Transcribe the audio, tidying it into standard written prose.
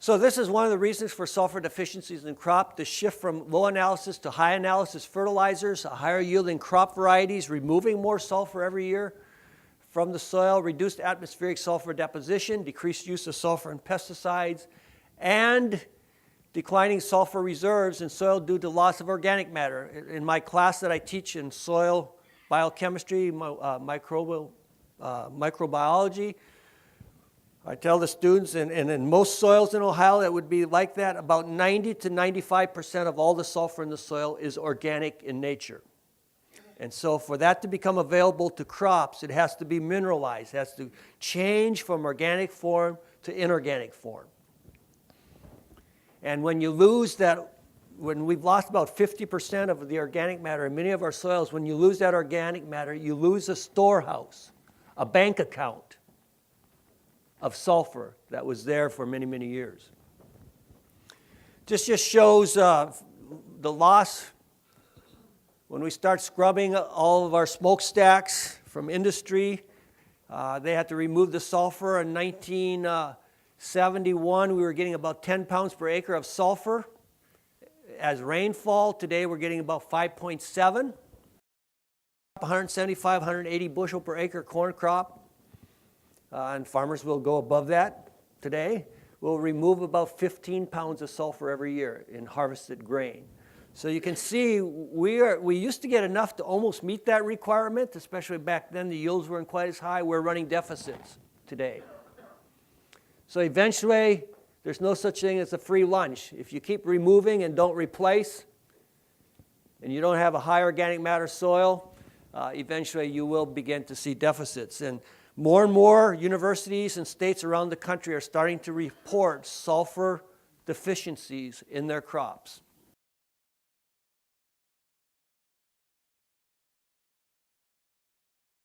So this is one of the reasons for sulfur deficiencies in crop, the shift from low analysis to high analysis fertilizers, higher yielding crop varieties, removing more sulfur every year from the soil, reduced atmospheric sulfur deposition, decreased use of sulfur in pesticides, and declining sulfur reserves in soil due to loss of organic matter. In my class that I teach in soil biochemistry, microbiology, I tell the students, and in most soils in Ohio it would be like that, about 90 to 95% of all the sulfur in the soil is organic in nature. And so for that to become available to crops, it has to be mineralized. It has to change from organic form to inorganic form. And when you lose that, when we've lost about 50% of the organic matter in many of our soils, when you lose that organic matter, you lose a storehouse, a bank account of sulfur that was there for many, many years. This just shows the loss. When we start scrubbing all of our smokestacks from industry, they had to remove the sulfur. In 1971, we were getting about 10 pounds per acre of sulfur. As rainfall, today we're getting about 5.7. 175, 180 bushel per acre corn crop. And farmers will go above that today. We'll remove about 15 pounds of sulfur every year in harvested grain. So you can see we used to get enough to almost meet that requirement, especially back then the yields weren't quite as high. We're running deficits today. So eventually, there's no such thing as a free lunch. If you keep removing and don't replace, and you don't have a high organic matter soil, eventually you will begin to see deficits. And more universities and states around the country are starting to report sulfur deficiencies in their crops.